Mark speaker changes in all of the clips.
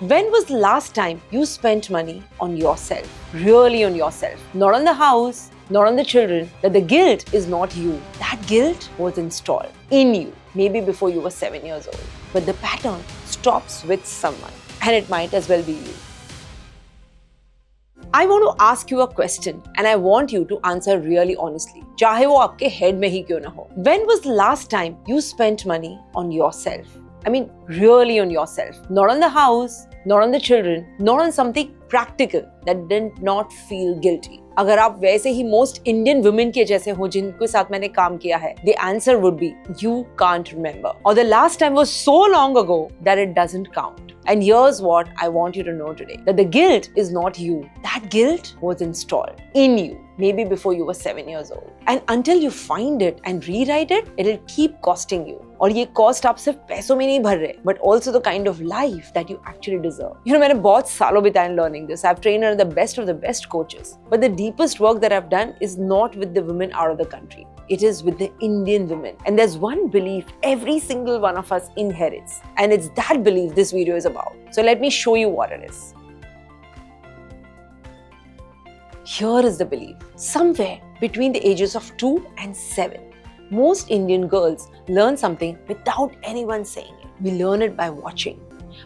Speaker 1: When was the last time you spent money on yourself? Really on yourself. Not on the house, not on the children. That the guilt is not you. That guilt was installed in you, maybe before you were 7 years old. But the pattern stops with someone, and it might as well be you. I want to ask you a question and I want you to answer really honestly. चाहे वो आपके head में ही क्यों ना हो. When was the last time you spent money on yourself? I mean, really on yourself. Not on the house, not on the children, not on something practical that did not feel guilty. अगर आप वैसे ही most Indian women के जैसे हो जिनके साथ मैंने काम किया है, the answer would be you can't remember. Or the last time was so long ago that it doesn't count. And here's what I want you to know today. That the guilt is not you. That guilt was installed in you, maybe before you were 7 years old. And until you find it and rewrite it, it'll keep costing you. और ये cost आप सिर्फ पैसों में नहीं भर रहे, but also the kind of life that you actually deserve. You know, मैंने बहुत सालों बिताए learning this. I've trained under the best coaches. But the deepest work that I've done is not with the women out of the country. It is with the Indian women. And there's one belief every single one of us inherits. And it's that belief this video is about. So let me show you what it is. Here is the belief. Somewhere between the ages of 2 and 7, most Indian girls learn something without anyone saying it. We learn it by watching,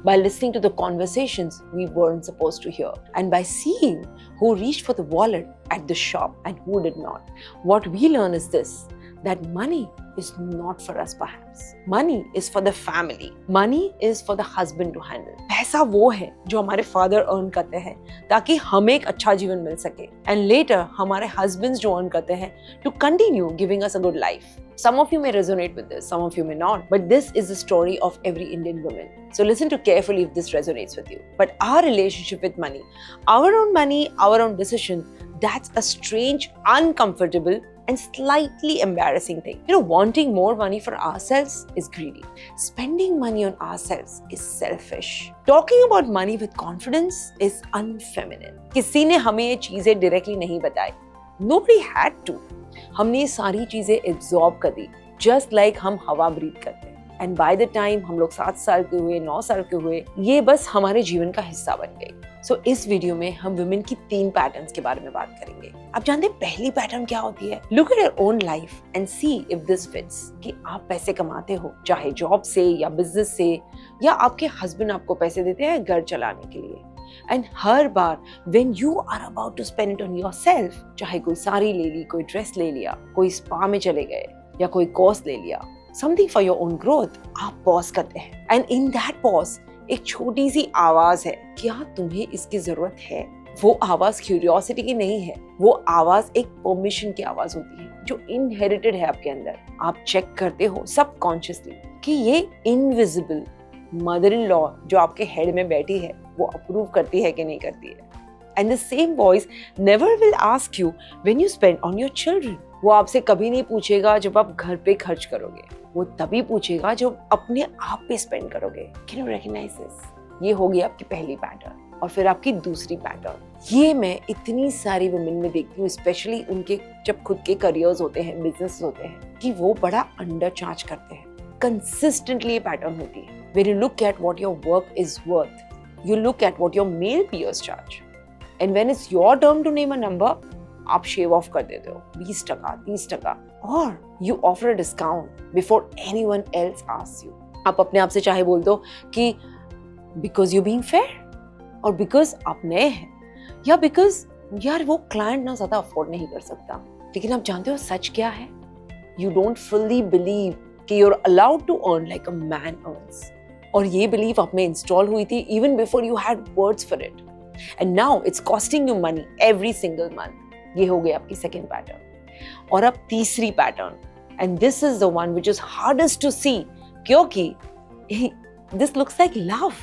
Speaker 1: by listening to the conversations we weren't supposed to hear, and by seeing who reached for the wallet at the shop and who did not. What we learn is this, that money is not for us perhaps. Money is for the family. Money is for the husband to handle. पैसा वो है जो हमारे father earn करते हैं ताकि हमें एक अच्छा जीवन मिल सके. And later हमारे husbands जो earn करते हैं to continue giving us a good life. Some of you may resonate with this, some of you may not. But this is the story of every Indian woman. So listen to carefully if this resonates with you. But our relationship with money, our own decision, that's a strange, uncomfortable, and slightly embarrassing thing. You know, wanting more money for ourselves is greedy. Spending money on ourselves is selfish. Talking about money with confidence is unfeminine. किसी ने हमें ये चीजें directly नहीं बताई. Nobody had to. हमने ये सारी चीजें absorb कर दी, just like हम हवा breathe करते हैं. And by the time हम लोग 7 साल के हुए, 9 साल के हुए, ये बस हमारे जीवन का हिस्सा बन गई. So इस वीडियो में हम women की 3 पैटर्न्स के बारे में बात करेंगे. आप जानते हैं पहली पैटर्न क्या होती है? Look at your own life and see if this fits. कि आप पैसे कमाते हो, चाहे जॉब से या बिजनेस से, या आपके हस्बैंड आपको पैसे देते हैं घर चलाने के लिए. And her bar when you are about to spend it on yourself, चाहे कोई साड़ी ले ली, कोई ड्रेस ले लिया, कोई स्पा में चले गए, या कोई कोर्स ले लिया, something for your own growth, आप पॉज करते हैं. And in that pause, एक छोटी सी आवाज है, क्या तुम्हें इसकी जरूरत है? वो आवाज क्यूरियोसिटी की नहीं है, वो आवाज एक परमिशन की आवाज होती है जो इनहेरिटेड है आपके अंदर. आप चेक करते हो सबकॉन्शियसली कि ये इनविजिबल मदर इन लॉ जो आपके हेड में बैठी है वो अप्रूव करती है कि नहीं करती है. And the same voice never will ask you when you spend on your children. वो आपसे कभी नहीं पूछेगा जब आप घर पे खर्च करोगे, वो तभी पूछेगा जब अपने आप पे स्पेंड करोगे. Can you recognise this? ये होगी आपकी पहली पैटर्न. और फिर आपकी दूसरी पैटर्न, ये मैं इतनी सारी वुमेन में देखती हूँ, स्पेशली उनके जब खुद के करियर्स होते हैं, बिजनेस होते हैं, कि वो बड़ा अंडर चार्ज करते हैं. कंसिस्टेंटली ये पैटर्न होती है. When you look at what your work is worth, you look at what your male peers charge, and when it's your turn to name a number, आप शेव ऑफ कर देते हो 20%, 30%, और you offer a discount before anyone else asks you. आप अपने आप से चाहे बोल दो कि because you're being fair, और because आप नए हैं, या because यार वो क्लाइंट ना ज्यादा अफोर्ड नहीं कर सकता. लेकिन आप जानते हो सच क्या है? You don't fully believe कि you're allowed to earn like a man earns. और ये बिलीफ आप में इंस्टॉल हुई थी even before you had words for it. And now it's costing you money every single month. ये हो गई आपकी सेकेंड पैटर्न. और अब तीसरी pattern, and this is the one which is hardest to see, क्योंकि this looks like love.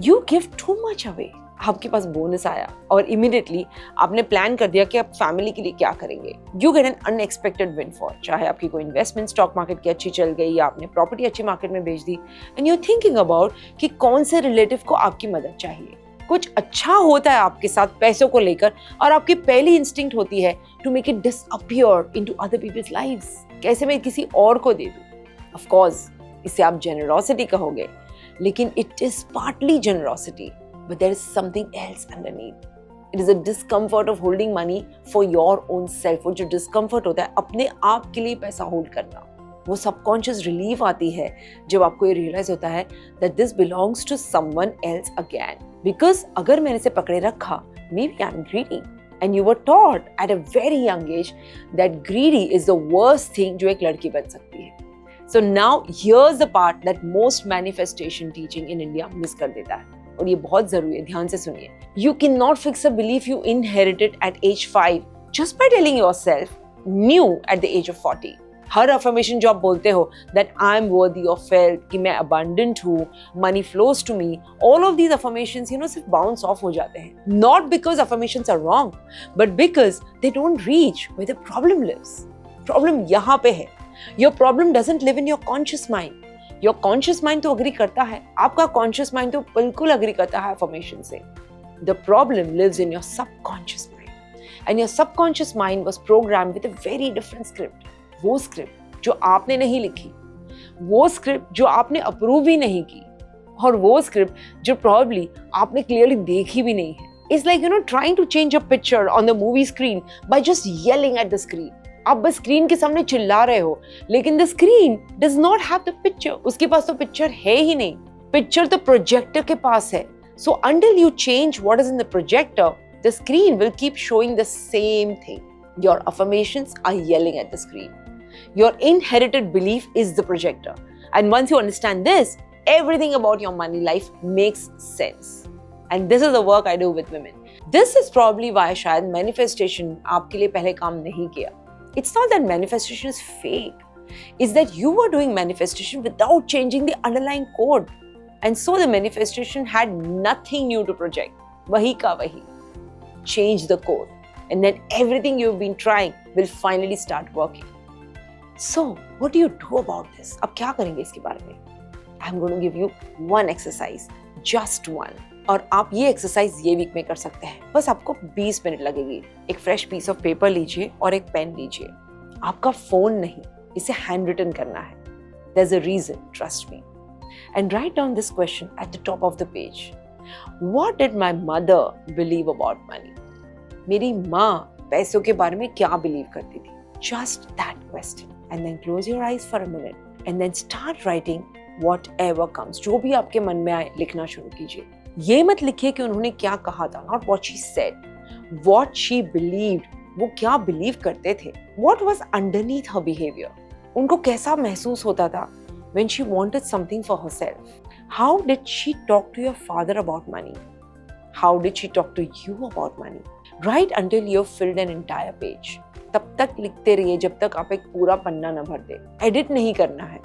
Speaker 1: You give too much away. आपके पास bonus आया और इमीडिएटली आपने प्लान कर दिया कि आप फैमिली के लिए क्या करेंगे. You get an unexpected windfall. चाहे आपकी कोई इन्वेस्टमेंट स्टॉक मार्केट की अच्छी चल गई या आपने प्रॉपर्टी अच्छी मार्केट में बेच दी, एंड यू थिंकिंग अबाउट कि कौन से रिलेटिव को आपकी मदद चाहिए. कुछ अच्छा होता है आपके साथ पैसों को लेकर और आपकी पहली इंस्टिंक्ट होती है to make it disappear into other people's lives. कैसे मैं किसी और को दे दूं? ऑफ कोर्स इसे आप जेनरोसिटी कहोगे, लेकिन it is partly generosity but there is something else underneath. It is a discomfort of holding money for your own self. वो जो discomfort होता है अपने आप के लिए पैसा होल्ड करना, वो सबकॉन्शियस रिलीफ आती है जब आपको ये रियलाइज होता है that this belongs to someone else again. Because अगर मैंने इसे पकड़े रखा, maybe I'm greedy. And you were taught at a very young age that greedy is the worst thing जो एक लड़की बन सकती है. So now here's the part that most manifestation teaching in India miss कर देता है, और ये बहुत जरूरी है, ध्यान से सुनिए. You cannot fix a belief you inherited at age 5 just by telling yourself new at the age of 40. Her affirmation जो आप बोलते हो that I'm worthy of wealth, कि मैं abundant हूँ, money flows to me, all of these affirmations सिर्फ bounce off हो जाते हैं. Not because affirmations are wrong, but because they don't reach where the problem lives. Problem यहाँ पे है. Your problem doesn't live in your conscious mind. Your conscious mind तो agree करता है, आपका conscious mind तो बिल्कुल agree करता है affirmation से. The problem lives in your subconscious mind. And your subconscious mind was programmed with a very different script. वो स्क्रिप्ट जो आपने नहीं लिखी, वो स्क्रिप्ट जो आपने अप्रूव भी नहीं की, और वो स्क्रिप्ट जो प्रॉब्ली आपने क्लियरली देखी भी नहीं है. It's like trying to change a picture on the movie screen by just yelling at the screen. आप बस स्क्रीन के सामने चिल्ला रहे हो, लेकिन the screen does not have the picture. उसके पास तो पिक्चर है ही नहीं, पिक्चर तो प्रोजेक्टर के पास है. So until you change what is in the projector, the screen will keep showing the same thing. Your affirmations are yelling at the screen. Your inherited belief is the projector. And once you understand this, everything about your money life makes sense. And this is the work I do with women. This is probably why शायद manifestation आपके लिए पहले काम नहीं किया. It's not that manifestation is fake. It's that you were doing manifestation without changing the underlying code. And so the manifestation had nothing new to project. वही का वही. Change the code. And then everything you've been trying will finally start working. So, what do you do about this? अब क्या करेंगे इसके बारे में? I'm going to give you one exercise, just one. और आप ये एक्सरसाइज ये वीक में कर सकते हैं. बस आपको 20 मिनट लगेगी. एक फ्रेश पीस ऑफ पेपर लीजिए और एक पेन लीजिए. आपका फोन नहीं, इसे हैंड रिटन करना है. There's a reason, trust me. And write down this question at the top of the page. What did my mother believe about money? मेरी माँ पैसों के बारे में क्या बिलीव करती थी? Just that question. And then close your eyes for a minute and then start writing whatever comes. जो भी आपके मन में आए लिखना शुरू कीजिए. ये मत लिखिए कि उन्होंने क्या कहा था, not what she said, what she believed. वो क्या बिलीव करते थे, what was underneath her behavior. उनको कैसा महसूस होता था when she wanted something for herself. How did she talk to your father about money? How did she talk to you about money? Write until you've filled an entire page. तब तक लिखते रहिए जब तक आप एक पूरा पन्ना न भर दे. एडिट नहीं करना है,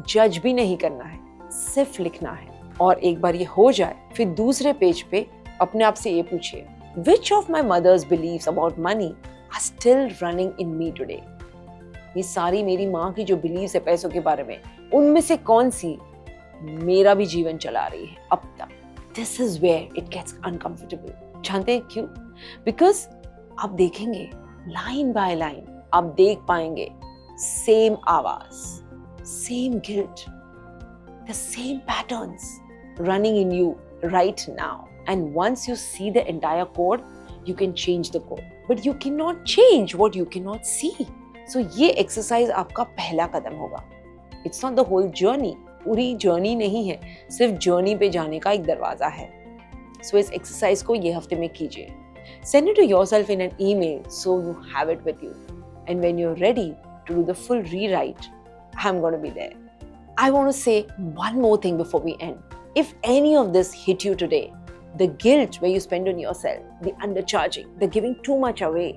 Speaker 1: जज भी नहीं करना है, सिर्फ लिखना है. और एक बार ये हो जाए, फिर दूसरे पेज पे अपने आप से ये पूछिए, Which of my mother's beliefs about money are still running in me today? ये सारी मेरी माँ की जो बिलीव्स है पैसों के बारे में, उनमें से कौन सी मेरा भी जीवन चला रही है अब तक. This is where it gets uncomfortable. जानते हैं क्यों? Because आप देखेंगे लाइन बाय लाइन, आप देख पाएंगे सेम आवाज, same guilt, the same patterns running in you right now. And once you see the entire code, you can change the code, but you can not change what you can not see. So ये exercise आपका पहला कदम होगा. It's not the whole journey, पूरी journey नहीं है, सिर्फ journey पे जाने का एक दरवाजा है. सो इस एक्सरसाइज को ये हफ्ते में कीजिए. Send it to yourself in an email so you have it with you. And when you're ready to do the full rewrite, I'm going to be there. I want to say one more thing before we end. If any of this hit you today, the guilt where you spend on yourself, the undercharging, the giving too much away,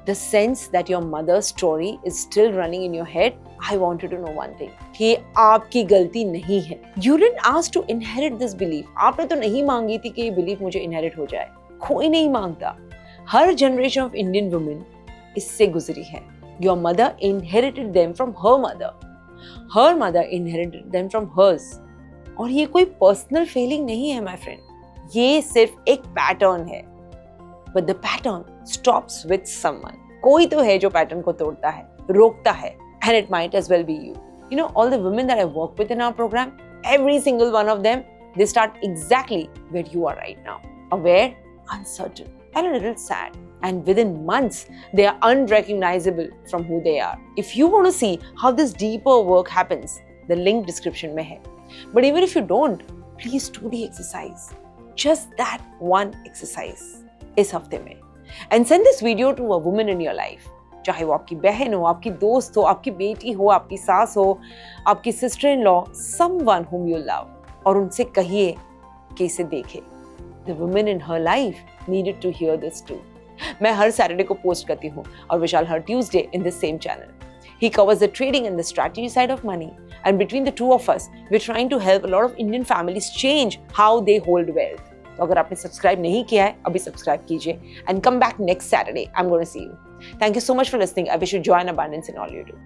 Speaker 1: the sense that your mother's story is still running in your head, I want you to know one thing. कि आपकी गलती नहीं है. You didn't ask to inherit this belief. आपने तो नहीं मांगी थी कि ये belief मुझे inherit हो जाए. कोई नहीं मांगता. हर जनरेशन ऑफ इंडियन वुमेन इससे गुजरी है. Your mother inherited them from her mother, her mother inherited them from hers. और ये कोई पर्सनल फीलिंग नहीं है माय फ्रेंड, ये सिर्फ एक पैटर्न है. But the pattern stops with someone. कोई तो है जो पैटर्न को तोड़ता है, रोकता है. And it might as well be you. You know, all the women that I work with in our program, every single one of them they start exactly where you are right now. Aware, uncertain, and a little sad. And within months, they are unrecognizable from who they are. If you want to see how this deeper work happens, the link description mein hai. But even if you don't, please do the exercise. Just that one exercise इस हफ्ते में. And send this video to a woman in your life. चाहे वो आपकी बहन हो, आपकी दोस्त हो, आपकी बेटी हो, आपकी सास हो, आपकी sister in law, someone whom you love. और उनसे कहिए कि इसे देखे. The women in her life needed to hear this too. मैं हर सैटरडे को पोस्ट करती हूँ और विशाल हर Tuesday in this same channel. He covers the trading and the strategy side of money. And between the two of us, we're trying to help a lot of Indian families change how they hold wealth. तो अगर आपने subscribe नहीं किया है, अभी subscribe कीजिए. And come back next Saturday. I'm going to see you. Thank you so much for listening. I wish you joy and abundance in all you do.